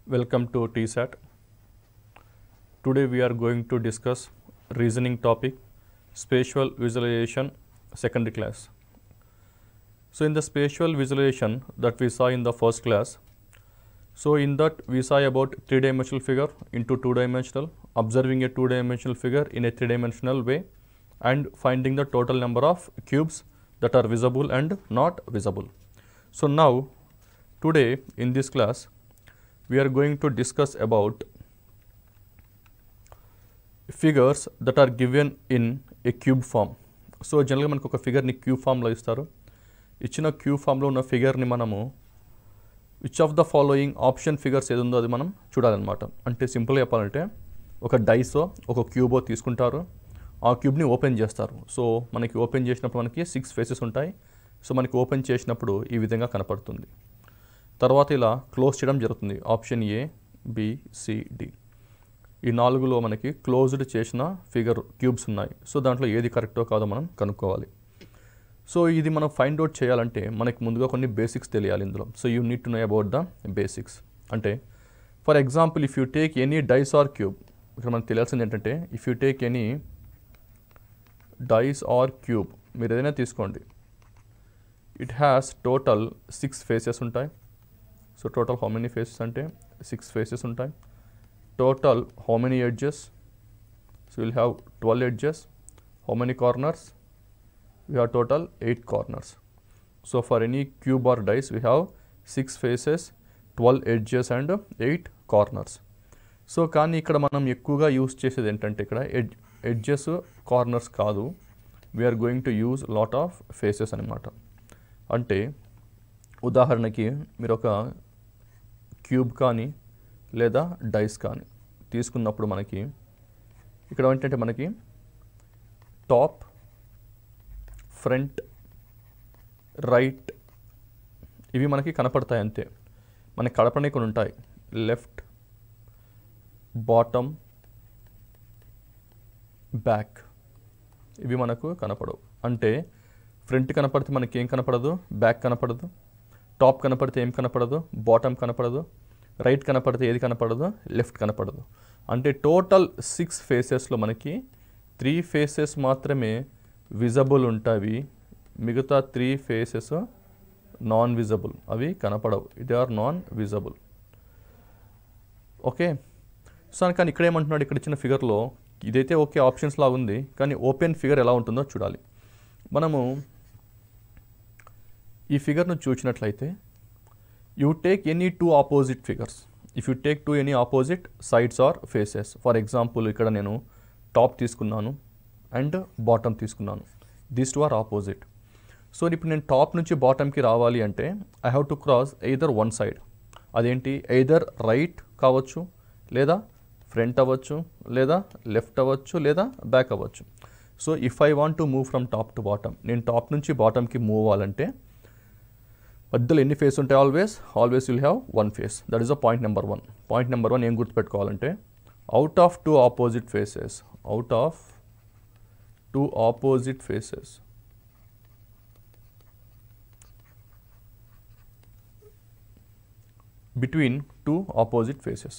Welcome to TSAT. Today we are going to discuss reasoning topic, spatial visualization, secondary class. So in the spatial visualization that we saw in the first class, so in that we saw about three-dimensional figure into two-dimensional, observing a two-dimensional figure in a three-dimensional way and finding the total number of cubes that are visible and not visible. So now today in this class we are going to discuss about figures that are given in a cube form. So generally మనకు ఒక ఫిగర్ని cube ఫామ్లో ఇస్తారు. ఇచ్చిన cube ఫామ్లో ఉన్న ఫిగర్ని మనము which of the following option figures ఏది ఉందో అది మనం చూడాలన్నమాట. అంటే సింపుల్గా చెప్పాలంటే ఒక డైసో ఒక క్యూబో తీసుకుంటారు, ఆ క్యూబ్ని ఓపెన్ చేస్తారు. సో మనకి ఓపెన్ చేసినప్పుడు మనకి 6 ఫేసెస్ ఉంటాయి. సో మనకి ఓపెన్ చేసినప్పుడు ఈ విధంగా కనపడుతుంది. తర్వాత ఇలా క్లోజ్ చేయడం జరుగుతుంది. Option A, B, C, D ఈ 4లో మనకి క్లోజ్డ్ చేసిన ఫిగర్ క్యూబ్స్ ఉన్నాయి. సో దాంట్లో ఏది కరెక్టో కాదో మనం కనుక్కోవాలి. సో ఇది మనం ఫైండ్ అవుట్ చేయాలంటే మనకి ముందుగా కొన్ని బేసిక్స్ తెలియాలి ఇందులో. So you need to know about the basics. అంటే for example if you take any dice or cube, ఇక్కడ మనకు తెలియాల్సింది ఏంటంటే if you take any dice or cube మీరు ఏదైనా తీసుకోండి, ఇట్ హ్యాస్ టోటల్ 6 ఫేసెస్ ఉంటాయి. So total how many faces అంటే 6 ఫేసెస్ ఉంటాయి. Total how many edges, so will have 12 edges. How many corners, we have total 8 corners. So for any cube or dice we have 6 faces, 12 edges and 8 corners. So కానీ ఇక్కడ మనం ఎక్కువగా use చేసేది ఏంటంటే ఇక్కడ edges corners కాదు, we are going to use lot of faces అనమాట. అంటే ఉదాహరణకి మీరు ఒక క్యూబ్ కానీ లేదా డైస్ కానీ తీసుకున్నప్పుడు మనకి ఇక్కడ ఏంటంటే మనకి టాప్, ఫ్రంట్, రైట్ ఇవి మనకి కనపడతాయి అంతే. మనకి కడపనే కొన్ని ఉంటాయి, లెఫ్ట్, బాటమ్, బ్యాక్ ఇవి మనకు కనపడవు. అంటే ఫ్రంట్ కనపడితే మనకి ఏం కనపడదు, బ్యాక్ కనపడదు. టాప్ కనపడితే ఏం కనపడదు, బాటమ్ కనపడదు. రైట్ కనపడితే ఏది కనపడదు, లెఫ్ట్ కనపడదు. అంటే టోటల్ 6 ఫేసెస్లో మనకి 3 ఫేసెస్ మాత్రమే విజబుల్ ఉంటాయి. మిగతా 3 ఫేసెస్ నాన్ విజబుల్, అవి కనపడవు. It or non visible. Okay. So కానీ ఇక్కడ ఏమంటున్నాడు, ఇక్కడ ఇచ్చిన ఫిగర్లో ఇదైతే ఓకే ఆప్షన్స్ లాగా ఉంది, కానీ ఓపెన్ ఫిగర్ ఎలా ఉంటుందో చూడాలి. మనము ఈ ఫిగర్ను చూసినట్లయితే you take any 2 opposite figures. If you take 2 any opposite sides or faces, for example ఇక్కడ నేను టాప్ తీసుకున్నాను అండ్ బాటమ్ తీసుకున్నాను. These 2 are opposite. సో ఇప్పుడు నేను టాప్ నుంచి బాటమ్కి రావాలి అంటే I have to cross either one side. అదేంటి, ఎయిదర్ రైట్ కావచ్చు, లేదా ఫ్రంట్ అవ్వచ్చు, లేదా లెఫ్ట్ అవ్వచ్చు, లేదా బ్యాక్ అవ్వచ్చు. So if I want to move from top to bottom, నేను టాప్ నుంచి బాటమ్కి మూవ్ అవ్వాలంటే మధ్యలో ఎన్ని ఫేస్ ఉంటాయి, always will have 1 face. That is a point number 1. Point number 1 ఏం గుర్తుపెట్టుకోవాలంటే out of 2 opposite faces, out of 2 opposite faces, between 2 opposite faces,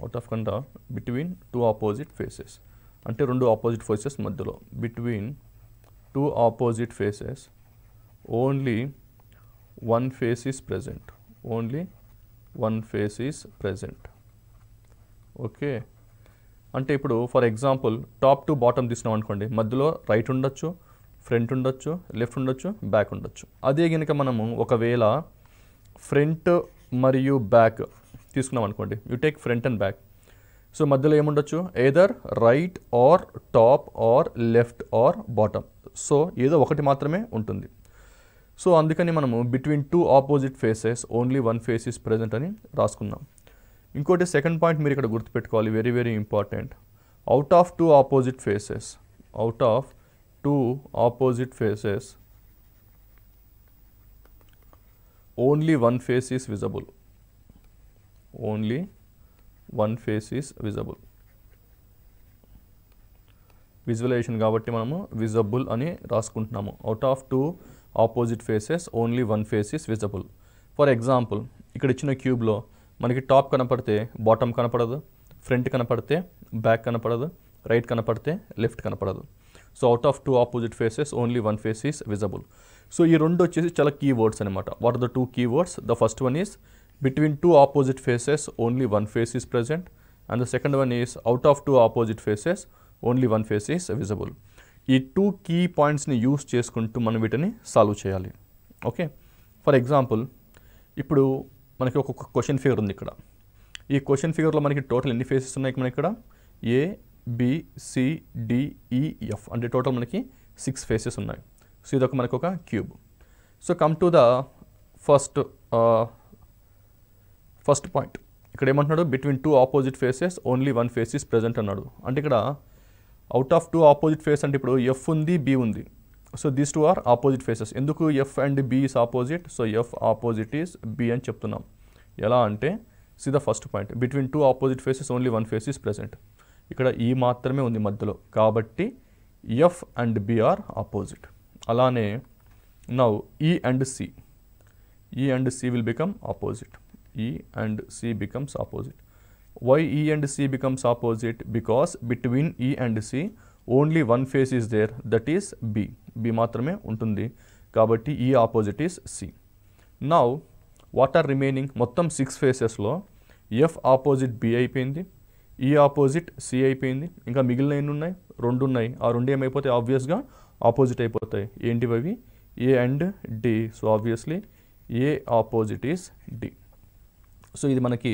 out of kanda between 2 opposite faces అంటే 2 opposite faces మధ్యలో, between 2 opposite faces only 1 face is present, only 1 face is present. Okay. అంటే ఇప్పుడు for example top to bottom తీసినాం అనుకోండి, మధ్యలో right ఉండొచ్చు, front ఉండొచ్చు, left ఉండొచ్చు, బ్యాక్ ఉండొచ్చు. అదే కనుక మనము ఒకవేళ ఫ్రంట్ మరియు బ్యాక్ తీసుకున్నాం అనుకోండి, you take front and back. So మధ్యలో ఏముండొచ్చు, either right or top or left or bottom. So ఏదో ఒకటి మాత్రమే ఉంటుంది. సో అందుకని మనము between 2 opposite faces only 1 face is present అని రాసుకున్నాం. ఇంకోటి సెకండ్ పాయింట్ మీరు ఇక్కడ గుర్తుపెట్టుకోవాలి, very very important. Out of 2 opposite faces, out of 2 opposite faces only 1 face is visible, only 1 face is visible. Visualisation కాబట్టి మనము విజబుల్ అని రాసుకుంటున్నాము. Out of 2 opposite faces only 1 face is visible. For example ఇక్కడ ఇచ్చిన క్యూబ్లో మనకి top కనపడితే bottom కనపడదు, front కనపడితే బ్యాక్ కనపడదు, రైట్ కనపడితే లెఫ్ట్ కనపడదు. So out of two opposite faces only one face is visible. So ఈ రెండు వచ్చేసి చాలా కీ వర్డ్స్ అనమాట. What are the two key words? The first one is between two opposite faces only one face is present, and the second one is out of two opposite faces only one face is visible. ఈ two key పాయింట్స్ని use చేసుకుంటూ మనం వీటిని solve చేయాలి. Okay, for example ఇప్పుడు మనకి ఒక question figure ఉంది ఇక్కడ. ఈ క్వశ్చన్ ఫిగర్లో మనకి టోటల్ ఎన్ని ఫేసెస్ ఉన్నాయి మనకి ఇక్కడ? A, B, C, D, E, F అంటే టోటల్ మనకి 6 ఫేసెస్ ఉన్నాయి. సో ఇదొక మనకు ఒక cube. So come to the first point. ఇక్కడ ఏమంటున్నాడు? Between two opposite faces only one face is present అన్నాడు. అంటే ఇక్కడ out of two opposite face అంటే ఇప్పుడు ఎఫ్ ఉంది, బి ఉంది. So these two are opposite faces. ఎందుకు F and B is opposite? So F opposite is B అని చెప్తున్నాం. ఎలా అంటే see the first point, between two opposite faces only one face is present. ఇక్కడ ఈ మాత్రమే ఉంది మధ్యలో, కాబట్టి F and B are opposite. అలానే now E and C will become opposite. E and C becomes opposite. Why E and C becomes opposite? Because between E and C only one face is there, that is B. B మాత్రమే ఉంటుంది కాబట్టి E opposite is C. Now what are remaining? మొత్తం 6 ఫేసెస్లో F opposite B అయిపోయింది, E opposite C అయిపోయింది. ఇంకా మిగిలిన ఎన్ని ఉన్నాయి? 2 ఉన్నాయి. ఆ 2 ఏమైపోతాయి? ఆబ్వియస్గా ఆపోజిట్ అయిపోతాయి. ఏంటివి అవి? A and D. So obviously A opposite is D. So ఇది మనకి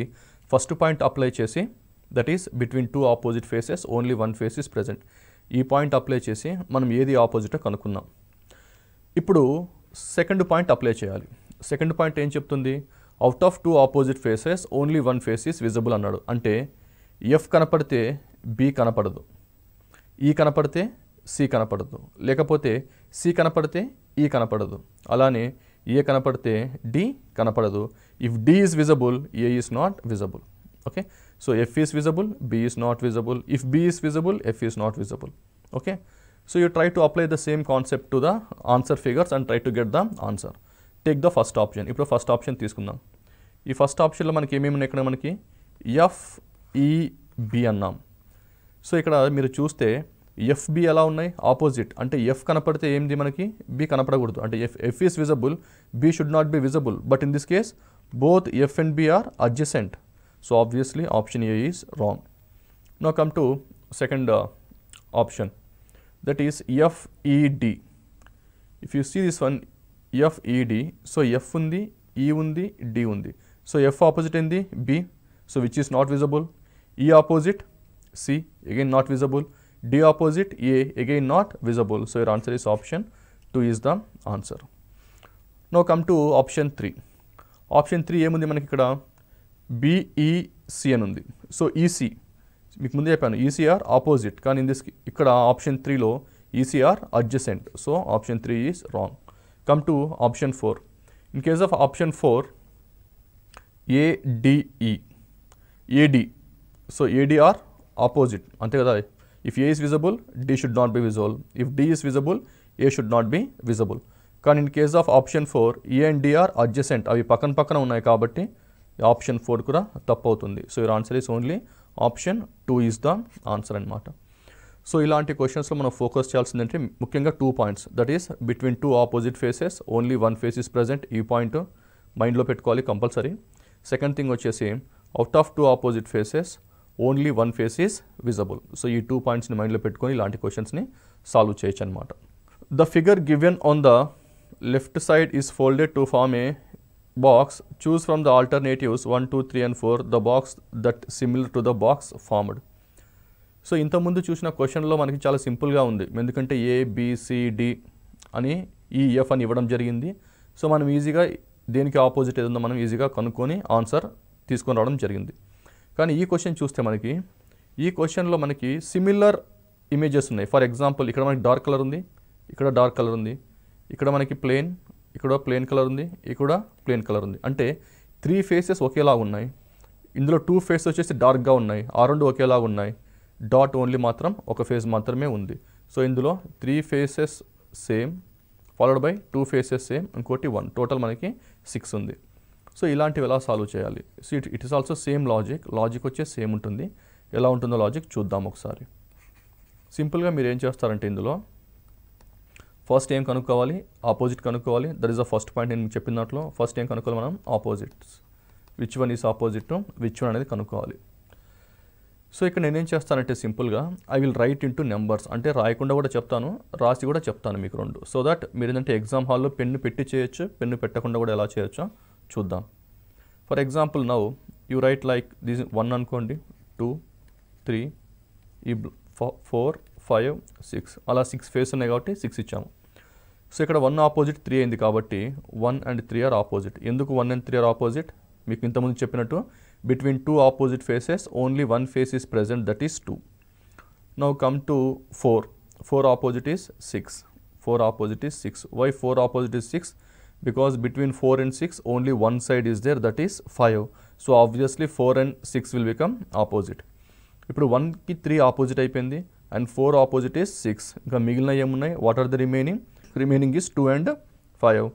ఫస్ట్ పాయింట్ అప్లై చేసి, that is between two opposite faces only one face is present. ఈ పాయింట్ అప్లై చేసి మనం ఏది ఆపోజిటో కనుక్కుందాం. ఇప్పుడు సెకండ్ పాయింట్ అప్లై చేయాలి. సెకండ్ పాయింట్ ఏం చెప్తుంది? Out of two opposite faces only one face is visible అన్నాడు. అంటే ఎఫ్ కనపడితే బి కనపడదు, ఈ కనపడితే సి కనపడదు, లేకపోతే సి కనపడితే ఈ కనపడదు, అలానే ఏ కనపడితే డి కనపడదు. If D is visible, A is not visible. Okay, so F is visible, B is not visible. If B is visible, F is not visible. Okay, so you try to apply the same concept to the answer figures and try to get the answer. Take the first option. ఇప్పుడు first option తీసుకుందాం. ఈ first ఆప్షన్లో మనకి ఏమేమి ఉన్నాయి? ఇక్కడ మనకి F, ఈ, బి అన్నాం. సో ఇక్కడ మీరు చూస్తే ఎఫ్బి ఎలా ఉన్నాయి? ఆపోజిట్. అంటే ఎఫ్ కనపడితే ఏంది మనకి? బి కనపడకూడదు. అంటే F is visible, B should not be visible. But in this case both F and B are adjacent. So obviously option A is wrong. Now come to second option, that is F E D. If you see this one F E D, so F ఉంది, E ఉంది, D ఉంది. So F opposite ఏంది? B. So which is not visible. E opposite C, again not visible. D opposite A, again not visible. So your answer is option 2 is the answer. Now come to option 3. Option 3 ఏముంది మనకి ఇక్కడ? BEC అని ఉంది. So EC మీకు ముందే చెప్పాను, ECR opposite, కానీ ఇక్కడ ఆప్షన్ 3లో ECR adjacent. So option 3 is wrong. Come to option 4. In case of option 4, ADE, AD. So ADR opposite అంతే కదా. If A is visible, D should not be visible. If D is visible, A should not be visible. కానీ in case of option 4, E and D are adjacent. అవి పక్కన ఉన్నాయి కాబట్టి option 4 కూడా తప్పు అవుతుంది. So your answer is only option 2 is the answer అనమాట. So ఇలాంటి క్వశ్చన్స్లో మనం ఫోకస్ చేయాల్సిందంటే ముఖ్యంగా 2 points, that is between two opposite faces only one face is present. ఈ పాయింట్ మైండ్లో పెట్టుకోవాలి కంపల్సరీ. సెకండ్ థింగ్ వచ్చేసి out of two opposite faces only one face is visible. So ఈ 2 పాయింట్స్ని మైండ్లో పెట్టుకొని ఇలాంటి క్వశ్చన్స్ని సాల్వ్ చేయొచ్చు అనమాట. The figure given on the left side is folded to form a box. Choose from the alternatives 1, 2, 3 and 4 the box that similar to the box formed. So ఇంతకుముందు చూసిన క్వశ్చన్లో మనకి చాలా సింపుల్గా ఉంది, ఎందుకంటే ABCD అని EF అని ఇవ్వడం జరిగింది. సో మనం ఈజీగా దేనికి ఆపోజిట్ ఏదో మనం ఈజీగా కనుక్కొని ఆన్సర్ తీసుకొని రావడం జరిగింది. కానీ ఈ క్వశ్చన్ చూస్తే మనకి ఈ క్వశ్చన్లో మనకి సిమిలర్ ఇమేజెస్ ఉన్నాయి. ఫర్ ఎగ్జాంపుల్ ఇక్కడ మనకి డార్క్ కలర్ ఉంది, ఇక్కడ డార్క్ కలర్ ఉంది, ఇక్కడ మనకి ప్లేన్, ఇక్కడ ప్లేన్ కలర్ ఉంది, ఇక్కడ ప్లేన్ కలర్ ఉంది. అంటే 3 ఫేసెస్ ఒకేలా ఉన్నాయి. ఇందులో 2 ఫేసెస్ వచ్చేసి డార్క్గా ఉన్నాయి, ఆ 2 ఒకేలాగా ఉన్నాయి. డాట్ ఓన్లీ మాత్రం ఒక ఫేస్ మాత్రమే ఉంది. సో ఇందులో 3 faces same followed by 2 faces same, ఇంకోటి 1, టోటల్ మనకి 6 ఉంది. సో ఇలాంటివి ఎలా సాల్వ్ చేయాలి? So it is also same logic వచ్చే సేమ్ ఉంటుంది. ఎలా ఉంటుందో లాజిక్ చూద్దాం ఒకసారి. సింపుల్గా మీరు ఏం చేస్తారంటే ఇందులో ఫస్ట్ ఏం కనుక్కోవాలి? ఆపోజిట్ కనుక్కోవాలి. That is the first point. నేను మీకు చెప్పిన దాంట్లో ఫస్ట్ ఏం కనుక్కోవాలి మనం? Opposites. Which one is opposite, which one అనేది కనుక్కోవాలి. సో ఇక్కడ నేనేం చేస్తానంటే సింపుల్గా I will write into numbers, అంటే రాయకుండా కూడా చెప్తాను, రాసి కూడా చెప్తాను మీకు రెండు. సో దట్ మీరు ఏంటంటే ఎగ్జామ్ హాల్లో పెన్ను పెట్టి చేయొచ్చు, పెన్ను పెట్టకుండా కూడా ఎలా చేయొచ్చో చూద్దాం. For example now you right like this 1 అనుకోండి, 2 3 ఈ 4 5 6 అలా 6 ఫేస్ ఉన్నాయి కాబట్టి 6 ఇచ్చాము. సో ఇక్కడ 1 ఆపోజిట్ 3 అయింది కాబట్టి 1 and 3 ఆర్ ఆపోజిట్. ఎందుకు 1 and 3 ఆర్ ఆపోజిట్? మీకు ఇంతకుముందు చెప్పినట్టు between two opposite faces only one face is present, that is 2. Now come to 4. 4 opposite is 6. 4 opposite is 6. Why 4 opposite is 6? Because between 4 and 6 only one side is there, that is 5. So obviously 4 and 6 will become opposite. ఇప్పుడు 1కి 3 opposite అయిపోయింది and 4 opposite is 6. ఇంకా మిగిలిన ఏమున్నాయి? What are the remaining? Remaining is 2 and 5.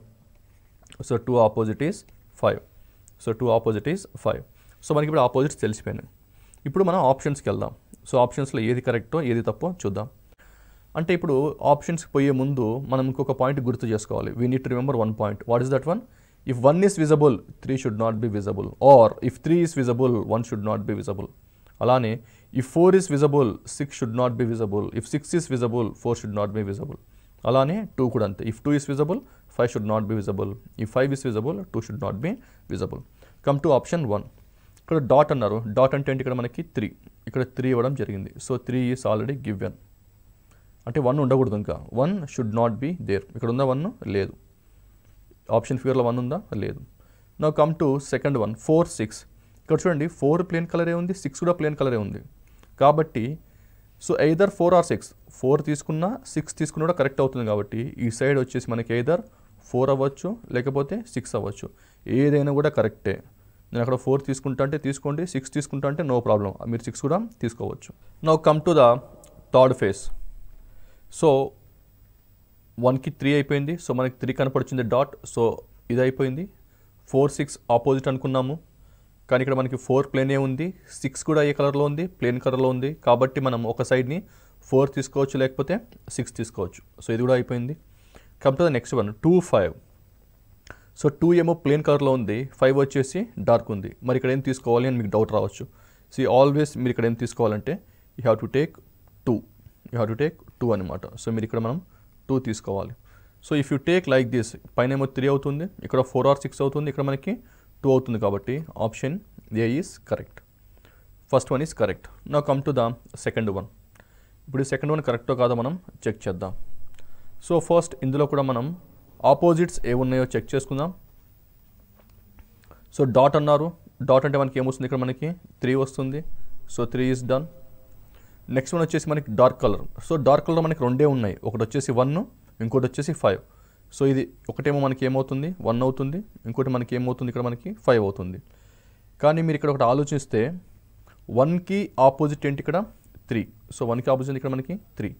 So 2 opposite is 5. So 2 opposite is 5. So మనకి ఇప్పుడు opposites తెలిసిపోయినాయి. ఇప్పుడు మనం ఆప్షన్స్కి వెళ్దాం. సో ఆప్షన్స్లో ఏది కరెక్టో ఏది తప్పో చూద్దాం. అంటే ఇప్పుడు ఆప్షన్స్కి పోయే ముందు మనం ఇంకొక పాయింట్ గుర్తు చేసుకోవాలి. We need to remember one point. What is that one? If 1 is visible 3 should not be visible, or if 3 is visible 1 should not be visible. అలానే if 4 is visible 6 should not be visible, if 6 is visible 4 should not be visible. అలానే 2 కూడా అంతే. If 2 is visible 5 should not be visible, if 5 is visible 2 should not be visible. Come to option 1. ఇక్కడ dot అన్నారు. Dot అంటే ఏంటి? ఇక్కడ మనకి 3, ఇక్కడ 3 ఇవ్వడం జరిగింది. సో 3 ఈస్ ఆల్రెడీ గివెన్, అంటే 1 ఉండకూడదు, ఇంకా 1 షుడ్ నాట్ బి దేర్. ఇక్కడ ఉందా 1? లేదు. ఆప్షన్ ఫిగర్లో 1 ఉందా? లేదు. Now come to second one, 4 6. ఇక్కడ చూడండి 4 ప్లేన్ కలరే ఉంది, 6 కూడా ప్లేన్ కలరే ఉంది. కాబట్టి సో ఎయిదర్ 4 ఆర్ 6, 4 తీసుకున్నా 6 తీసుకున్నా కూడా కరెక్ట్ అవుతుంది. కాబట్టి ఈ సైడ్ వచ్చేసి మనకి ఎయిదర్ 4 అవ్వచ్చు లేకపోతే 6 అవ్వచ్చు, ఏదైనా కూడా కరెక్టే. నేను అక్కడ 4 తీసుకుంటా అంటే తీసుకోండి, 6 తీసుకుంటా అంటే నో ప్రాబ్లం, మీరు 6 కూడా తీసుకోవచ్చు. Now come to the third phase. So 1కి 3 అయిపోయింది. సో మనకి 3 కనపడుతుంది డాట్. సో ఇది అయిపోయింది. 4 6 ఆపోజిట్ అనుకున్నాము, కానీ ఇక్కడ మనకి 4 ప్లేనే ఉంది, 6 కూడా ఏ కలర్లో ఉంది? ప్లేన్ కలర్లో ఉంది. కాబట్టి మనం ఒక సైడ్ని 4 తీసుకోవచ్చు లేకపోతే 6 తీసుకోవచ్చు. సో ఇది కూడా అయిపోయింది. Come to the next one, 2 5. So 2 ఏమో ప్లేన్ కలర్లో ఉంది, 5 వచ్చేసి డార్క్ ఉంది. మరి ఇక్కడ ఏం తీసుకోవాలి అని మీకు డౌట్ రావచ్చు. సో ఆల్వేస్ మీరు ఇక్కడ ఏం తీసుకోవాలంటే యూ హ్యావ్ టు టేక్ 2 అనమాట. సో మీరు ఇక్కడ మనం 2 తీసుకోవాలి. So if you take like this, పైన ఏమో 3 అవుతుంది, ఇక్కడ 4 ఆర్ 6 అవుతుంది, ఇక్కడ మనకి 2 అవుతుంది. కాబట్టి option A is correct. First one is correct. Now come to the second one. ఇప్పుడు ఈ సెకండ్ వన్ కరెక్టో కాదో మనం చెక్ చేద్దాం. సో ఫస్ట్ ఇందులో కూడా మనం ఆపోజిట్స్ ఏమున్నాయో చెక్ చేసుకుందాం. సో డాట్ అన్నారు. డాట్ అంటే మనకి ఏమొస్తుంది? ఇక్కడ మనకి 3 వస్తుంది. So 3 is done. Next one వచ్చేసి మనకి dark colour. So dark colour మనకి రెండే ఉన్నాయి, ఒకటి వచ్చేసి 1, ఇంకోటి వచ్చేసి 5. సో ఇది ఒకటేమో మనకి ఏమవుతుంది? 1 అవుతుంది, ఇంకోటి మనకి ఏమవుతుంది? ఇక్కడ మనకి 5 అవుతుంది. కానీ మీరు ఇక్కడ ఒకటి ఆలోచిస్తే 1కి ఆపోజిట్ ఏంటి? ఇక్కడ 3. సో 1కి ఆపోజిట్ ఇక్కడ మనకి 3.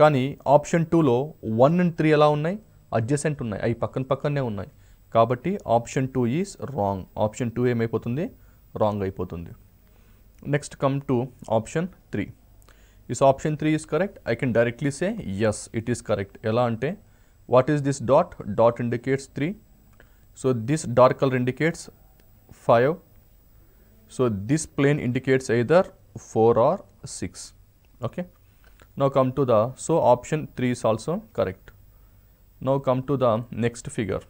కానీ ఆప్షన్ 2లో 1 and 3 ఎలా ఉన్నాయి? అడ్జసెంట్ ఉన్నాయి, అవి పక్కనే ఉన్నాయి. కాబట్టి ఆప్షన్ 2 ఈజ్ రాంగ్. ఆప్షన్ 2 ఏమైపోతుంది? రాంగ్ అయిపోతుంది. Next come to option 3. Is option 3 is correct? I can directly say yes, it is correct. ఎలా అంటే what is this dot? Dot indicates 3. So this dark colour indicates 5. So this plane indicates either 4 or 6. Okay. Now come to the, so option 3 is also correct. Now come to the next figure.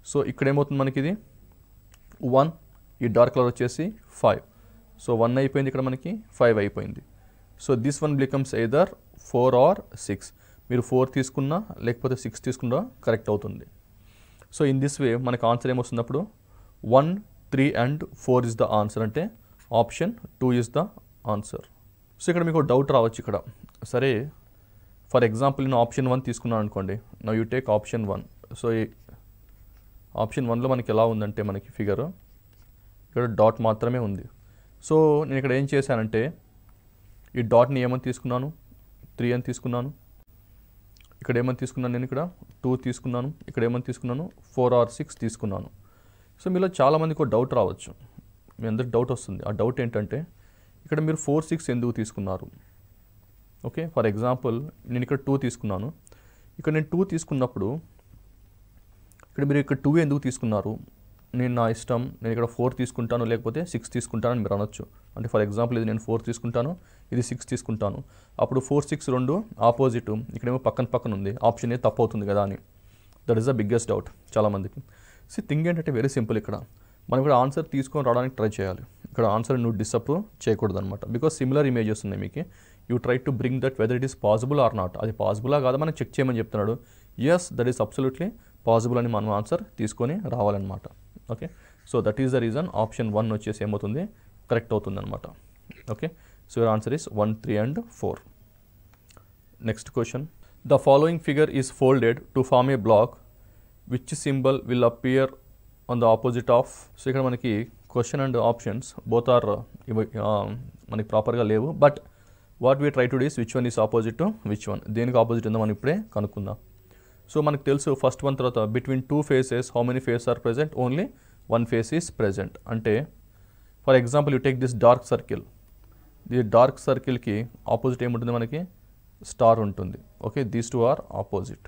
So ఇక్కడ ఏమవుతుంది మనకి? ఇది 1, ఈ dark colour వచ్చేసి 5. So 1 అయిపోయింది, ఇక్కడ మనకి 5 అయిపోయింది. So this one becomes either 4 or 6. మీరు 4 తీసుకున్నా లేకపోతే 6 తీసుకున్నా కరెక్ట్ అవుతుంది. సో ఇన్ దిస్ వే మనకు ఆన్సర్ ఏమొస్తున్నప్పుడు 1 3 and 4 ఇస్ ద ఆన్సర్, అంటే option 2 is the answer. So ఇక్కడ మీకు డౌట్ రావచ్చు ఇక్కడ. సరే, ఫర్ ఎగ్జాంపుల్ నేను ఆప్షన్ 1 తీసుకున్నాను అనుకోండి. Now you take option 1. So option 1లో మనకి ఎలా ఉందంటే మనకి ఫిగర్ ఇక్కడ డాట్ మాత్రమే ఉంది. సో నేను ఇక్కడ ఏం చేశానంటే ఈ డాట్ని ఏమని తీసుకున్నాను? 3 అని తీసుకున్నాను. ఇక్కడ ఏమని తీసుకున్నాను? నేను ఇక్కడ 2 తీసుకున్నాను. ఇక్కడ ఏమని తీసుకున్నాను? 4 or 6 తీసుకున్నాను. సో మీలో చాలామందికి ఒక డౌట్ రావచ్చు, మీ అందరికి డౌట్ వస్తుంది. ఆ డౌట్ ఏంటంటే ఇక్కడ మీరు 4, 6 ఎందుకు తీసుకున్నారు? ఓకే, ఫర్ ఎగ్జాంపుల్ నేను ఇక్కడ 2 తీసుకున్నాను. ఇక్కడ నేను 2 తీసుకున్నప్పుడు ఇక్కడ మీరు ఇక్కడ 2 ఎందుకు తీసుకున్నారు? నేను నా ఇష్టం, నేను ఇక్కడ 4 తీసుకుంటాను లేకపోతే 6 తీసుకుంటానని మీరు అనొచ్చు. అంటే ఫర్ ఎగ్జాంపుల్ ఇది నేను 4 తీసుకుంటాను, ఇది 6 తీసుకుంటాను. అప్పుడు 4, 6 రెండు ఆపోజిట్, ఇక్కడేమో పక్కన పక్కన ఉంది, ఆప్షన్ ఏ తప్పు అవుతుంది కదా అని. That is the biggest doubt చాలామందికి. థింగ్ ఏంటంటే వెరీ సింపుల్. ఇక్కడ మనం ఇక్కడ ఆన్సర్ తీసుకొని రావడానికి ట్రై చేయాలి. ఇక్కడ ఆన్సర్ నువ్వు డిసప్రూవ్ చేయకూడదు అనమాట. బికాస్ సిమిలర్ ఇమేజెస్ ఉన్నాయి మీకు. You try to bring that whether it is possible or not. అది పాసిబులా కాదా మనం చెక్ చేయమని చెప్తున్నాడు. Yes, that is absolutely possible అని మనం ఆన్సర్ తీసుకొని రావాలన్నమాట. Okay, so that is the reason option 1 వచ్చేసి ఏమవుతుంది, కరెక్ట్ అవుతుంది అనమాట. Okay, so your answer is 1, 3 and 4. Next question, the following figure is folded to form a block which symbol will appear on the opposite of. So ఇక్కడ మనకి question and options both are మనకి ప్రాపర్గా లేవు. But what we try to do is which one is opposite to which one, దేనికి opposite ఉందో మనం ఇప్పుడే కనుక్కుందాం. సో మనకు తెలుసు ఫస్ట్ వన్ తర్వాత between 2 faces how many face are present, only 1 face is present. అంటే for example you take this dark circle, ఈ డార్క్ సర్కిల్కి ఆపోజిట్ ఏముంటుంది మనకి, స్టార్ ఉంటుంది. Okay, these 2 are opposite.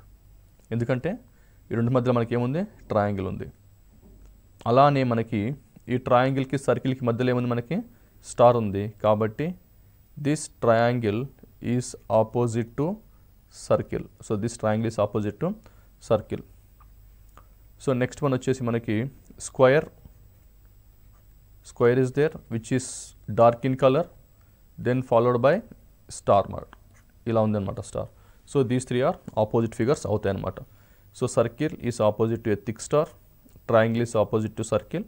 ఎందుకంటే ఈ రెండు మధ్యలో మనకి ఏముంది, ట్రయాంగిల్ ఉంది. అలానే మనకి ఈ ట్రయాంగిల్కి సర్కిల్కి మధ్యలో ఏముంది, మనకి స్టార్ ఉంది. కాబట్టి this triangle is opposite to circle. So this triangle is opposite to circle. So next one వచ్చేసి మనకి square. Square is there which is dark in colour, then followed by star mark. ఇలా ఉందన్నమాట star. So these 3 are opposite figures అవుతాయి అన్నమాట. So circle is opposite to a thick star, triangle is opposite to circle,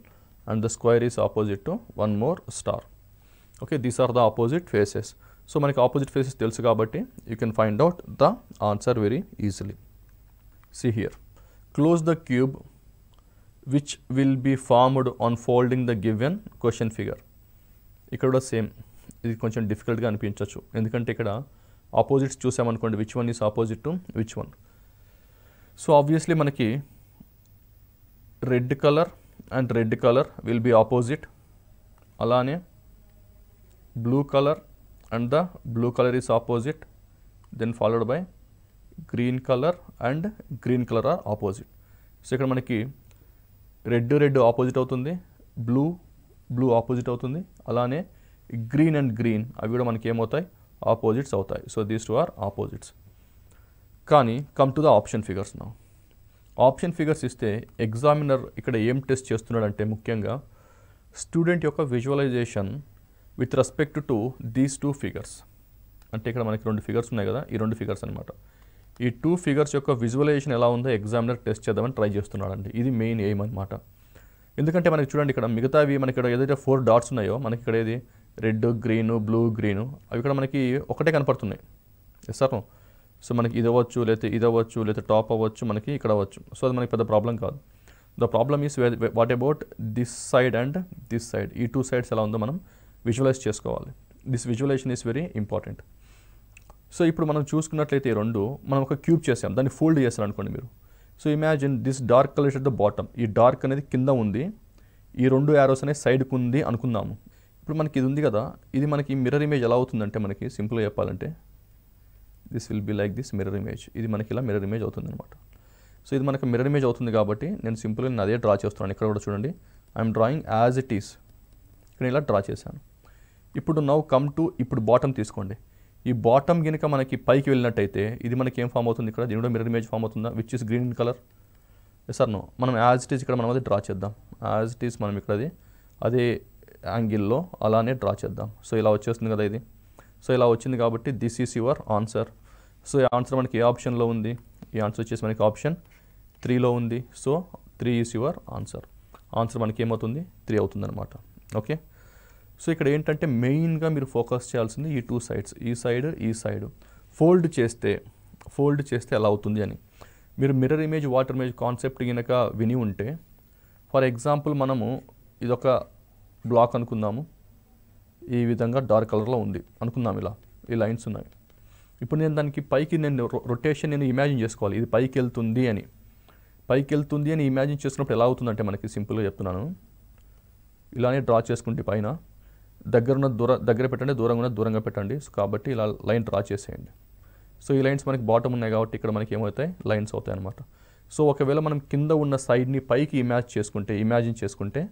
and the square is opposite to one more star. Okay, these are the opposite faces. So manaki opposite faces telusu kabatti you can find out the answer very easily. See here, close the cube which will be formed on folding the given question figure. ikkada same, ఇది కొంచెం డిఫికల్ట్గా అనిపించవచ్చు. ఎందుకంటే ఇక్కడ opposites చూసామనుకోండి, which one is opposite to which one. So obviously మనకి red colour and red colour will be opposite. అలానే blue colour and the blue colour is opposite, then followed by green colour and green colour are opposite. So ఇక్కడ మనకి red opposite అవుతుంది, blue opposite అవుతుంది. అలానే green and green అవి కూడా మనకి ఏమవుతాయి, ఆపోజిట్స్ అవుతాయి. So these 2 are opposites. కానీ come to the option figures now. Option figures ఇస్తే ఎగ్జామినర్ ఇక్కడ ఏం టెస్ట్ చేస్తున్నాడంటే ముఖ్యంగా స్టూడెంట్ యొక్క visualisation with respect to these 2 figures. అంటే ఇక్కడ మనకి 2 ఫిగర్స్ ఉన్నాయి కదా, ఈ 2 ఫిగర్స్ అనమాట. ఈ 2 ఫిగర్స్ యొక్క విజువలైజేషన్ ఎలా ఉందో ఎగ్జామినర్ టెస్ట్ చేద్దామని ట్రై చేస్తున్నాడండి. ఇది మెయిన్ ఎయిమ్ అనమాట. ఎందుకంటే మనకి చూడండి ఇక్కడ మిగతావి మనకి ఇక్కడ ఏదైతే 4 డాట్స్ ఉన్నాయో మనకి ఇక్కడ ఏది రెడ్, గ్రీను, బ్లూ, గ్రీను అవి ఇక్కడ మనకి ఒకటే కనపడుతున్నాయి. Yes sir. సో మనకి ఇది అవ్వచ్చు, లేకపోతే ఇది అవ్వచ్చు, లేకపోతే టాప్ అవ్వచ్చు, మనకి ఇక్కడ అవ్వచ్చు. సో అది మనకి పెద్ద ప్రాబ్లం కాదు. The problem is what about this side and this side. ఈ 2 సైడ్స్ ఎలా ఉందో మనం విజువలైజ్ చేసుకోవాలి. This visualisation is very important. So ఇప్పుడు మనం చూసుకున్నట్లయితే ఈ రెండు మనం ఒక క్యూబ్ చేసాం, దాన్ని ఫోల్డ్ చేస్తారు అనుకోండి మీరు. So imagine this dark colour at the bottom. ఈ డార్క్ అనేది కింద ఉంది, ఈ 2 యారోస్ అనేది సైడ్కి ఉంది అనుకుందాము. ఇప్పుడు మనకి ఇది ఉంది కదా, ఇది మనకి మిర్రర్ ఇమేజ్ ఎలా అవుతుందంటే మనకి సింపుల్గా చెప్పాలంటే this will be like this mirror image. ఇది మనకి ఇలా మిర్రర్ ఇమేజ్ అవుతుంది అనమాట. సో ఇది మనకి మిర్రర్ ఇమేజ్ అవుతుంది కాబట్టి నేను సింపుల్గా నేను అదే డ్రా చేస్తున్నాను. ఇక్కడ కూడా చూడండి, I'm drawing as it is. ఇక్కడ ఇలా డ్రా చేశాను. ఇప్పుడు నౌ కమ్ టు ఇప్పుడు బాటమ్ తీసుకోండి. ఈ బాటమ్ కనుక మనకి పైకి వెళ్ళినట్టయితే ఇది మనకి ఏం ఫామ్ అవుతుంది, ఇక్కడ దీని కూడా మిర్రర్ ఇమేజ్ ఫామ్ అవుతుందా, which is green in colour. Sir no, మనం యాజ్ ఇట్ ఈస్ ఇక్కడ మనం అది డ్రా చేద్దాం. యాజ్ ఇట్ ఈస్ మనం ఇక్కడ అదే యాంగిల్లో అలానే డ్రా చేద్దాం. సో ఇలా వచ్చేస్తుంది కదా ఇది. సో ఇలా వచ్చింది కాబట్టి this is your answer. So ఈ ఆన్సర్ మనకి ఏ ఆప్షన్లో ఉంది, ఈ ఆన్సర్ వచ్చేసి మనకి ఆప్షన్ 3లో ఉంది. So 3 is your answer. Answer మనకి ఏమవుతుంది, 3 అవుతుంది అనమాట. ఓకే, సో ఇక్కడ ఏంటంటే మెయిన్గా మీరు ఫోకస్ చేయాల్సింది ఈ 2 సైడ్స్, ఈ సైడ్ ఫోల్డ్ చేస్తే ఎలా అవుతుంది అని. మీరు mirror image, water image concept కనుక విని ఉంటే, ఫర్ ఎగ్జాంపుల్ మనము ఇదొక బ్లాక్ అనుకుందాము, ఈ విధంగా డార్క్ కలర్లో ఉంది అనుకుందాం, ఇలా ఈ లైన్స్ ఉన్నాయి. ఇప్పుడు నేను దానికి పైకి నేను రొటేషన్ నేను ఇమాజిన్ చేసుకోవాలి, ఇది పైకి వెళ్తుంది అని. పైకి వెళ్తుంది అని ఇమాజిన్ చేసుకున్నప్పుడు ఎలా అవుతుందంటే మనకి సింపుల్గా చెప్తున్నాను, ఇలానే డ్రా చేసుకుంటే పైన దగ్గర పెట్టండి, దూరంగా పెట్టండి. సో కాబట్టి ఇలా లైన్ డ్రా చేసేయండి. సో ఈ లైన్స్ మనకి బాటమ్ ఉన్నాయి కాబట్టి ఇక్కడ మనకి ఏమవుతాయి, లైన్స్ అవుతాయి అనమాట. సో ఒకవేళ మనం కింద ఉన్న సైడ్ని పైకి ఇమాజిన్ చేసుకుంటే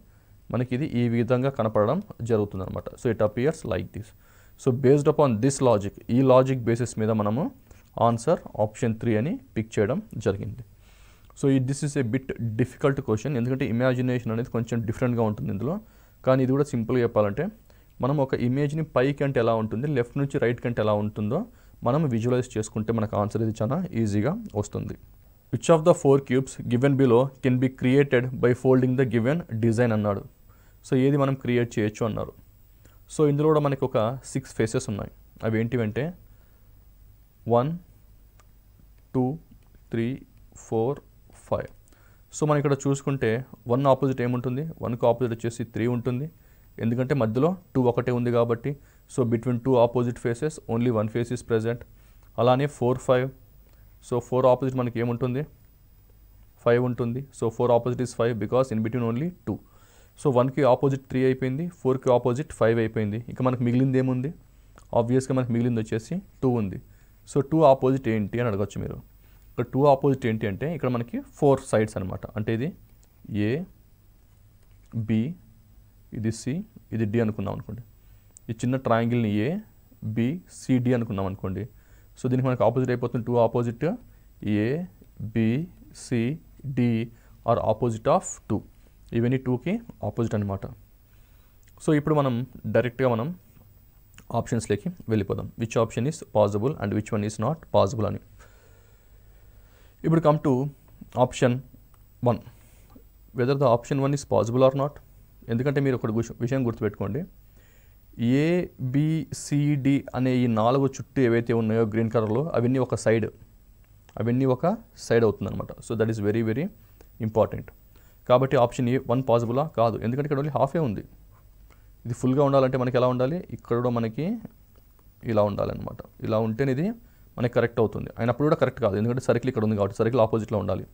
మనకి ఇది ఈ విధంగా కనపడడం జరుగుతుంది అనమాట. So it appears like this. So based upon this logic, ఈ లాజిక్ బేసిస్ మీద మనము ఆన్సర్ ఆప్షన్ 3 అని పిక్ చేయడం జరిగింది. So this is a bit difficult question, ఎందుకంటే ఇమాజినేషన్ అనేది కొంచెం డిఫరెంట్గా ఉంటుంది ఇందులో. కానీ ఇది కూడా సింపుల్గా చెప్పాలంటే మనం ఒక ఇమేజ్ని పైకి అంటే ఎలా ఉంటుంది, లెఫ్ట్ నుంచి రైట్ కంటే ఎలా ఉంటుందో మనం విజువలైజ్ చేసుకుంటే మనకు ఆన్సర్ ఇది చాలా ఈజీగా వస్తుంది. Which of the 4 cubes given below can be created by folding the given design అన్నాడు. సో ఏది మనం క్రియేట్ చేయొచ్చు అన్నారు. సో ఇందులో కూడా మనకి ఒక 6 ఫేసెస్ ఉన్నాయి. అవి ఏంటివంటే 1 2 3 4 5. సో మనం ఇక్కడ చూసుకుంటే 1 ఆపోజిట్ ఏముంటుంది, 1కి ఆపోజిట్ వచ్చేసి 3 ఉంటుంది, ఎందుకంటే మధ్యలో 2 ఒకటే ఉంది కాబట్టి. So between 2 opposite faces only 1 face is present. అలానే 4 5. సో 4 ఆపోజిట్ మనకి ఏముంటుంది, 5 ఉంటుంది. So 4 opposite is 5 because in between only 2. So 1కి ఆపోజిట్ 3 అయిపోయింది, 4కి ఆపోజిట్ 5 అయిపోయింది. ఇంకా మనకు మిగిలింది ఏముంది, ఆబ్వియస్గా మనకు మిగిలింది వచ్చేసి 2 ఉంది. సో 2 ఆపోజిట్ ఏంటి అని అడగచ్చు మీరు. ఇక్కడ 2 ఆపోజిట్ ఏంటి అంటే ఇక్కడ మనకి 4 సైడ్స్ అనమాట. అంటే ఇది ఏ, బి, ఇది సి, ఇది డి అనుకున్నాం అనుకోండి. ఈ చిన్న ట్రయాంగిల్ని ఏ, బి, సి, డి అనుకున్నాం అనుకోండి. సో దీనికి మనకి ఆపోజిట్ అయిపోతుంది 2 opposite, A, B, C, D are opposite of 2. ఇవన్నీ 2కి ఆపోజిట్ అనమాట. సో ఇప్పుడు మనం డైరెక్ట్గా మనం ఆప్షన్స్లోకి వెళ్ళిపోదాం. Which option is possible and which one is not possible అని. ఇప్పుడు come to option 1, whether the option 1 is possible or not. ఎందుకంటే మీరు ఒక విషయం గుర్తుపెట్టుకోండి, ఏబిసిడి అనే ఈ 4 చుట్టూ ఏవైతే ఉన్నాయో గ్రీన్ కలర్లో అవన్నీ ఒక సైడ్ అవుతుంది అనమాట. So that is very very important. కాబట్టి ఆప్షన్ ఏ 1 పాసిబులా కాదు, ఎందుకంటే ఇక్కడ ఓన్లీ హాఫే ఉంది. ఇది ఫుల్గా ఉండాలంటే మనకి ఎలా ఉండాలి, ఇక్కడ కూడా మనకి ఇలా ఉండాలన్నమాట. ఇలా ఉంటేనే ఇది మనకి కరెక్ట్ అవుతుంది. అయినప్పుడు కూడా కరెక్ట్ కాదు, ఎందుకంటే సర్కిల్ ఇక్కడ ఉంది కాబట్టి సర్కిల్ ఆపోజిట్లో ఉండాలి.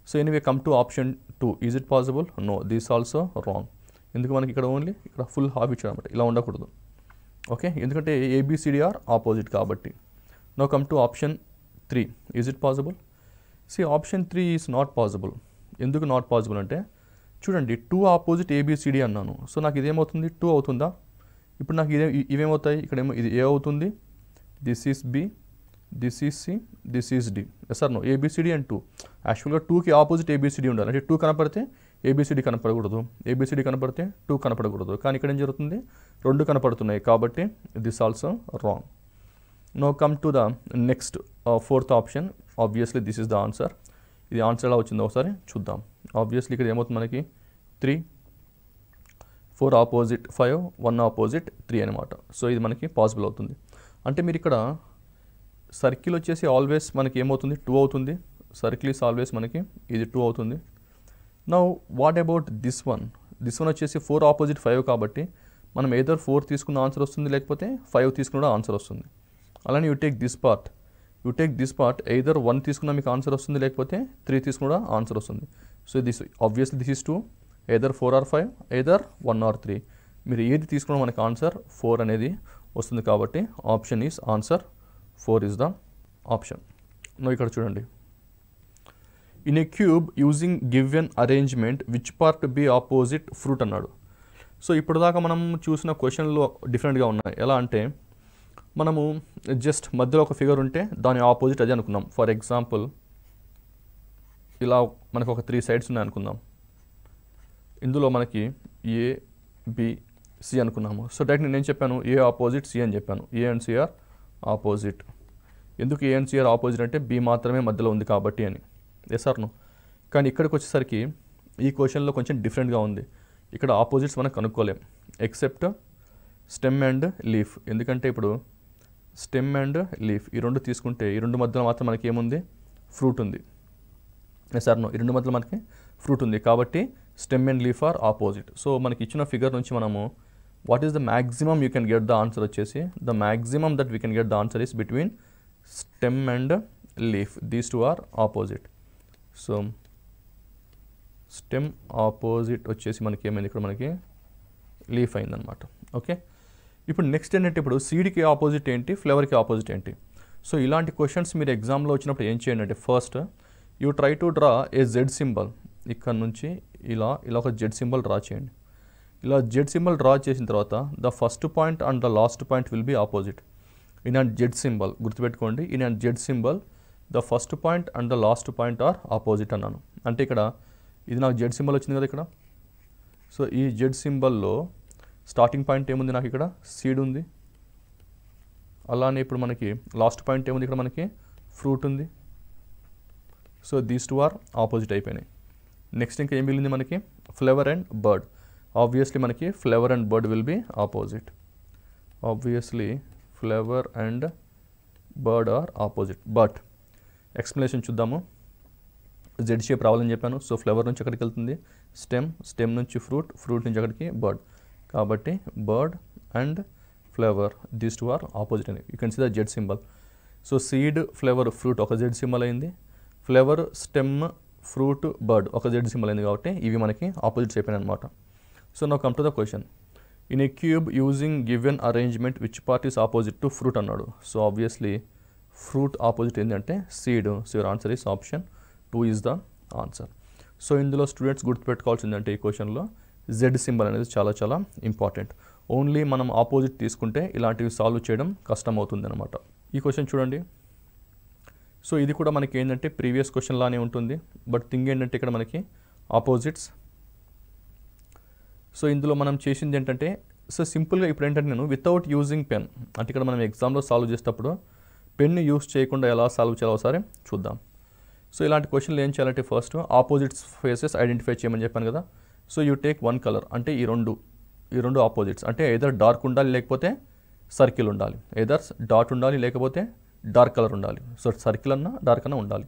So anyway come to option 2. Is it possible? No, this also wrong. ఎందుకు మనకి ఇక్కడ ఓన్లీ ఇక్కడ ఫుల్ హాఫ్ ఇచ్చాడు అనమాట. ఇలా ఉండకూడదు. ఓకే, ఎందుకంటే ఏబిసిడి ఆర్ ఆపోజిట్ కాబట్టి. Now come to option 3. Is it possible? See option 3 is not possible. ఎందుకు నాట్ పాసిబుల్ అంటే చూడండి, 2 ఆపోజిట్ ఏబిసిడి అన్నాను. సో నాకు ఇదేమవుతుంది, 2 అవుతుందా? ఇప్పుడు నాకు ఇవేమవుతాయి, ఇక్కడేమో ఇది ఏ అవుతుంది, this is B, this is C, this is D. Yes or no, ABCD and 2. యాక్చువల్గా 2కి ఆపోజిట్ ఏబిసిడి ఉండాలి. అంటే 2 కనపడితే ఏబిసిడి కనపడకూడదు, ఏబిసిడి కనపడితే 2 కనపడకూడదు. కానీ ఇక్కడ ఏం జరుగుతుంది, 2 కనపడుతున్నాయి కాబట్టి this also wrong. Now come to the next 4th option. Obviously this is the answer. ఇది ఆన్సర్ ఎలా వచ్చిందో ఒకసారి చూద్దాం. ఆబ్వియస్లీ ఇక్కడ ఏమవుతుంది మనకి 3, 4 ఆపోజిట్ 5, 1 ఆపోజిట్ 3 అనమాట. సో ఇది మనకి పాసిబుల్ అవుతుంది. అంటే మీరు ఇక్కడ సర్కిల్ వచ్చేసి ఆల్వేస్ మనకి ఏమవుతుంది, 2 అవుతుంది. సర్కిల్ ఈస్ ఆల్వేస్ మనకి ఇది 2 అవుతుంది. Now what about this one? This one వచ్చేసి 4 ఆపోజిట్ 5 కాబట్టి మనం ఏదర్ 4 తీసుకున్న ఆన్సర్ వస్తుంది, లేకపోతే 5 తీసుకున్న ఆన్సర్ వస్తుంది. అలానే you take this part either 1 తీసుకున్న మీకు ఆన్సర్ వస్తుంది, లేకపోతే 3 తీసుకున్న ఆన్సర్ వస్తుంది. So this obviously this is 2, either 4 or 5, either 1 or 3. మీరు ఏది తీసుకున్నా మనకి ఆన్సర్ 4 అనేది వస్తుంది. కాబట్టి option is answer 4 is the option. Now ఇక్కడ చూడండి, in a cube using given arrangement which part be opposite fruit అన్నాడు. సో ఇప్పుడు దాకా మనం చూసిన క్వశ్చన్లో డిఫరెంట్గా ఉన్నాయి. ఎలా అంటే మనము జస్ట్ మధ్యలో ఒక ఫిగర్ ఉంటే దాని ఆపోజిట్ అదే అనుకున్నాం. ఫర్ ఎగ్జాంపుల్ ఇలా మనకు ఒక 3 సైడ్స్ ఉన్నాయి అనుకుందాం. ఇందులో మనకి ఏ, బి, సి అనుకున్నాము. సో డైరెక్ట్ నేను ఏం చెప్పాను, ఏ ఆపోజిట్ సి అని చెప్పాను. A and C are opposite. ఎందుకు A and C are opposite అంటే బి మాత్రమే మధ్యలో ఉంది కాబట్టి అని. Yes or no? కానీ ఇక్కడికి వచ్చేసరికి ఈ క్వశ్చన్లో కొంచెం డిఫరెంట్గా ఉంది. ఇక్కడ ఆపోజిట్స్ మనం కనుక్కోలేం ఎక్సెప్ట్ స్టెమ్ అండ్ లీఫ్. ఎందుకంటే ఇప్పుడు స్టెమ్ అండ్ లీఫ్ ఈ 2 తీసుకుంటే ఈ 2 మధ్యలో మాత్రం మనకి ఏముంది, ఫ్రూట్ ఉంది. Yes or no? ఈ 2 మధ్యలో మనకి ఫ్రూట్ ఉంది కాబట్టి stem and leaf are opposite. So మనకి ఇచ్చిన ఫిగర్ నుంచి మనము what is the maximum you can get the answer వచ్చేసి, the maximum that we can get the answer is between stem and leaf. These 2 are opposite. So stem opposite వచ్చేసి మనకి ఏమైంది ఇక్కడ మనకి లీఫ్ అయిందనమాట. ఓకే, ఇప్పుడు నెక్స్ట్ ఏంటంటే ఇప్పుడు సీడ్కి ఆపోజిట్ ఏంటి, ఫ్లవర్కి ఆపోజిట్ ఏంటి. సో ఇలాంటి క్వశ్చన్స్ మీరు ఎగ్జామ్లో వచ్చినప్పుడు ఏం చేయండి అంటే first you try to draw A Z symbol. ఇక్కడ నుంచి ఇలా ఒక జెడ్ సింబల్ డ్రా చేయండి. ఇలా జెడ్ సింబల్ డ్రా చేసిన తర్వాత the first point and the last point will be opposite. In and Z symbol గుర్తుపెట్టుకోండి, in and Z symbol the first point and the last point are opposite అన్నాను. అంటే ఇక్కడ ఇది నాకు జెడ్ సింబల్ వచ్చింది కదా ఇక్కడ. సో ఈ జెడ్ సింబల్లో స్టార్టింగ్ పాయింట్ ఏముంది, నాకు ఇక్కడ సీడ్ ఉంది. అలానే ఇప్పుడు మనకి లాస్ట్ పాయింట్ ఏముంది, ఇక్కడ మనకి ఫ్రూట్ ఉంది. So these two are opposite అయిపోయినాయి. నెక్స్ట్ ఇంకా ఏం మిగిలింది మనకి, ఫ్లవర్ అండ్ బర్డ్. ఆబ్వియస్లీ మనకి flower and bird will be opposite. Obviously flower and bird are opposite. But explanation చూద్దాము. జెడ్ షేప్ రావాలని చెప్పాను. సో ఫ్లవర్ నుంచి ఎక్కడికి వెళ్తుంది, స్టెమ్ నుంచి ఫ్రూట్ నుంచి ఎక్కడికి బర్డ్. కాబట్టి bird and flower these two are opposite అని you can see the Z symbol. So seed, flower, fruit ఒక జెడ్ సింబల్ అయింది. ఫ్లవర్, స్టెమ్, ఫ్రూట్, బర్డ్ ఒక జెడ్ సింబల్ అయింది. కాబట్టి ఇవి మనకి ఆపోజిట్స్ అయిపోయినాయి అనమాట. So now come to the question. In a cube using given arrangement which part is opposite to fruit అన్నాడు. సో ఆబ్వియస్లీ ఫ్రూట్ ఆపోజిట్ ఏంటంటే seed. So your answer is option 2 is the answer. So ఇందులో students గుర్తుపెట్టుకోవాల్సిందంటే ఈ క్వశ్చన్లో Z symbol అనేది చాలా చాలా important. Only మనం opposite తీసుకుంటే ఇలాంటివి సాల్వ్ చేయడం కష్టం అవుతుంది అనమాట. ఈ క్వశ్చన్ చూడండి. సో ఇది కూడా మనకి ఏంటంటే ప్రీవియస్ క్వశ్చన్ లానే ఉంటుంది. బట్ థింగ్ ఏంటంటే ఇక్కడ మనకి ఆపోజిట్స్. సో ఇందులో మనం చేసింది ఏంటంటే సో సింపుల్గా ఇప్పుడు ఏంటంటే నేను వితౌట్ యూజింగ్ పెన్, అంటే ఇక్కడ మనం ఎగ్జామ్లో సాల్వ్ చేసేటప్పుడు పెన్ యూస్ చేయకుండా ఎలా సాల్వ్ చేయాలో ఒకసారి చూద్దాం. సో ఇలాంటి క్వశ్చన్లు ఏం చేయాలంటే ఫస్ట్ ఆపోజిట్స్ ఫేసెస్ ఐడెంటిఫై చేయమని చెప్పాను కదా. So you take one colour, అంటే ఈ రెండు ఆపోజిట్స్, అంటే ఎదర్ డార్క్ ఉండాలి లేకపోతే సర్కిల్ ఉండాలి, ఎదర్ డాట్ ఉండాలి లేకపోతే డార్క్ కలర్ ఉండాలి. సో సర్కిల్ అన్నా డార్క్ అన్నా ఉండాలి.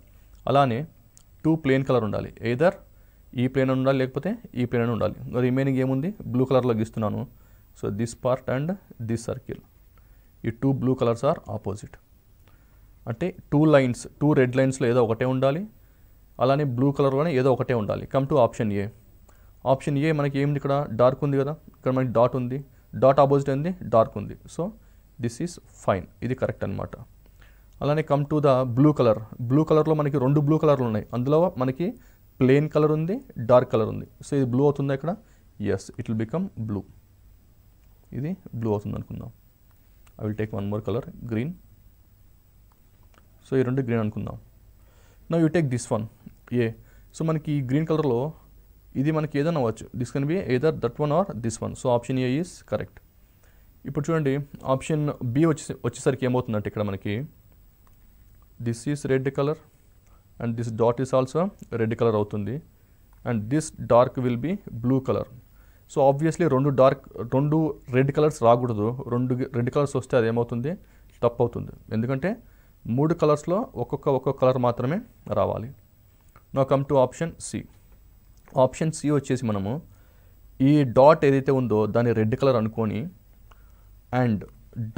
అలానే 2 ప్లేన్ కలర్ ఉండాలి, ఎదర్ ఈ ప్లేన్ ఉండాలి లేకపోతే ఈ ప్లేన్ అని ఉండాలి. రిమైనింగ్ ఏముంది, బ్లూ కలర్లో గీస్తున్నాను. So this part and this circle, ఈ 2 బ్లూ కలర్స్ ఆర్ ఆపోజిట్. అంటే 2 రెడ్ లైన్స్లో ఏదో ఒకటే ఉండాలి, అలానే బ్లూ కలర్లోనే ఏదో ఒకటే ఉండాలి. Come to option A. Option A మనకి ఏమిటి, ఇక్కడ డార్క్ ఉంది కదా, ఇక్కడ మనకి డాట్ ఉంది, డాట్ ఆపోజిట్ ఏంది, డార్క్ ఉంది. సో దిస్ ఈజ్ ఫైన్, ఇది కరెక్ట్ అనమాట. అలానే come to the blue colour. Blue కలర్లో మనకి 2 బ్లూ కలర్లు ఉన్నాయి. అందులో మనకి ప్లెయిన్ కలర్ ఉంది, డార్క్ కలర్ ఉంది. సో ఇది బ్లూ అవుతుందా ఇక్కడ, yes it will become blue. ఇది బ్లూ అవుతుంది అనుకుందాం. I will take one more colour, green. So ఈ 2 గ్రీన్ అనుకుందాం. Now you take this one A. So మనకి ఈ గ్రీన్ కలర్లో ఇది మనకి ఏదైనా అవ్వచ్చు, this can be either that one or this one. So option A is correct. ఇప్పుడు చూడండి ఆప్షన్ బి వచ్చేసరికి ఏమవుతుందంటే ఇక్కడ మనకి this is red colour and this dot is also red colour అవుతుంది and this dark will be blue colour. So obviously 2 red colours రాకూడదు. 2 red colours వస్తే అది ఏమవుతుంది, తప్పు అవుతుంది. ఎందుకంటే 3 కలర్స్లో ఒక్కొక్క కలర్ మాత్రమే రావాలి. Now come to option C. Option C వచ్చేసి మనము ఈ డాట్ ఏదైతే ఉందో దాన్ని రెడ్ కలర్ అనుకొని అండ్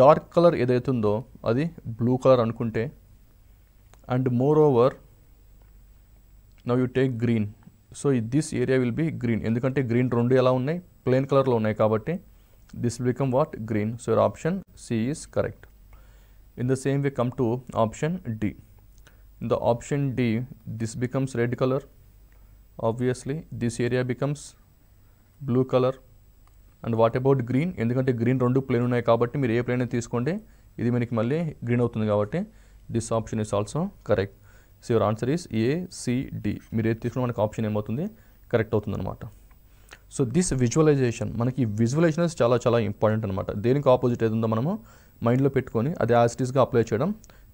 డార్క్ కలర్ ఏదైతే ఉందో అది బ్లూ కలర్ అనుకుంటే and moreover now you take green. So this area will be green, ఎందుకంటే గ్రీన్ 2 ఎలా ఉన్నాయి, ప్లెయిన్ కలర్లో ఉన్నాయి కాబట్టి this will become what, green. So your option C is correct. In the same way, come to option D. In the option D, this becomes red color. Obviously, this area becomes blue color. And what about green? ఎందుకంటే green 2 plane ఉన్నాయి కాబట్టి మీరు ఏ plane తీసుకోండి, ఇది మనకి మళ్ళీ green అవుతుంది కాబట్టి this option is also correct. So your answer is ACD. మీరు ఏది తీసుకున్న మనకి ఆప్షన్ ఏమవుతుంది, కరెక్ట్ అవుతుంది అనమాట. సో దిస్ విజువలైజేషన్, మనకి విజువలైజేషన్ చాలా చాలా ఇంపార్టెంట్ అనమాట. దేనికి ఆపోజిట్ ఏది ఉందో మనము మైండ్లో పెట్టుకొని అది యాజ్ ఇట్ ఈస్గా అప్లై చేయడం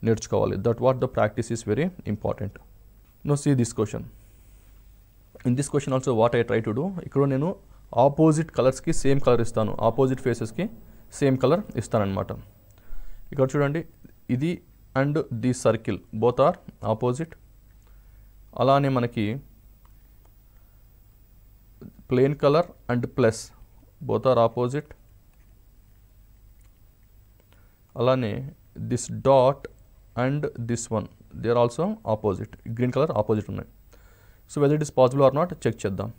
నేర్చుకోవాలి. That what the practice is very important. No see this question. In this question also what I try to do, ఇక్కడ నేను ఆపోజిట్ కలర్స్కి సేమ్ కలర్ ఇస్తాను, ఆపోజిట్ ఫేసెస్కి సేమ్ కలర్ ఇస్తానన్నమాట. ఇక్కడ చూడండి ఇది and the circle both are opposite. అలానే మనకి plain colour and plus both are opposite. అలానే this dot and this one they are also opposite, green colour opposite ఉన్నాయి. So whether it is possible or not check చేద్దాం.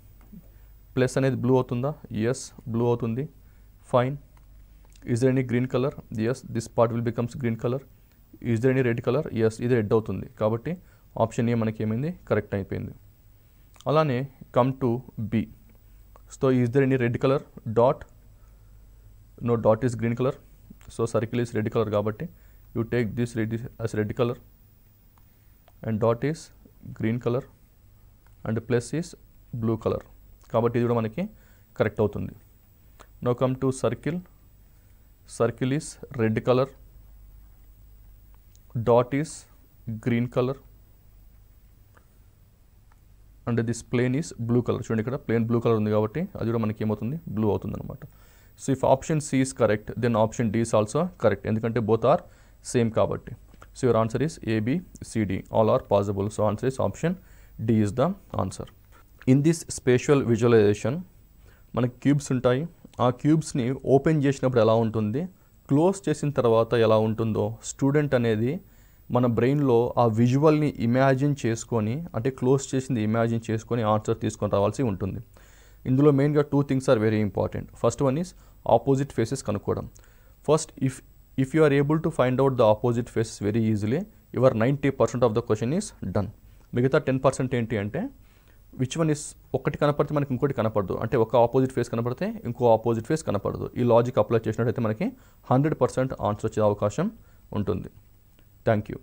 Plus అనేది blue అవుతుందా? Yes, blue అవుతుంది. Fine. Is there any green colour? Yes, this part will becomes green colour. Is there any red colour? Yes, ఇది red అవుతుంది. కాబట్టి option A మనకి ఏమైంది? Correct అయిపోయింది. అలానే come to B. So is there any red colour? Dot. No, dot is green colour. So circle is red colour కాబట్టి you take this red as red colour and dot is green colour and plus is blue colour. కాబట్టి ఇది కూడా మనకి correct అవుతుంది. Now come to circle. Circle is red colour, dot is green colour and this plane is blue colour. చూడండి ఇక్కడ plane blue colour ఉంది కాబట్టి అది కూడా మనకి ఏమవుతుంది? బ్లూ అవుతుంది అనమాట. So if option C is correct then option D is also correct, ఎందుకంటే బోత్ ఆర్ సేమ్ కాబట్టి. So your answer is ABCD, all are possible. So answer is option D is the answer. In this spatial visualisation మనకి cubes ఉంటాయి. ఆ క్యూబ్స్ని open చేసినప్పుడు ఎలా ఉంటుంది, close చేసిన తర్వాత ఎలా ఉంటుందో స్టూడెంట్ అనేది మన బ్రెయిన్లో ఆ విజువల్ని ఇమాజిన్ చేసుకొని, అంటే క్లోజ్ చేసింది ఇమాజిన్ చేసుకొని ఆన్సర్ తీసుకొని రావాల్సి ఉంటుంది. ఇందులో మెయిన్గా 2 things are very important. First one is opposite faces కనుక్కోవడం. First if you are able to find out the opposite faces very easily, your 90% of the question is done. మిగతా 10% ఏంటి అంటే విచ్ వన్ ఇస్, ఒకటి కనపడితే మనకి ఇంకోటి కనపడదు, అంటే ఒక ఆపోజిట్ ఫేస్ కనపడితే ఇంకో ఆపోజిట్ ఫేస్ కనపడదు. ఈ లాజిక్ అప్లై చేసినట్టయితే మనకి 100% ఆన్సర్ వచ్చే అవకాశం ఉంటుంది. Thank you.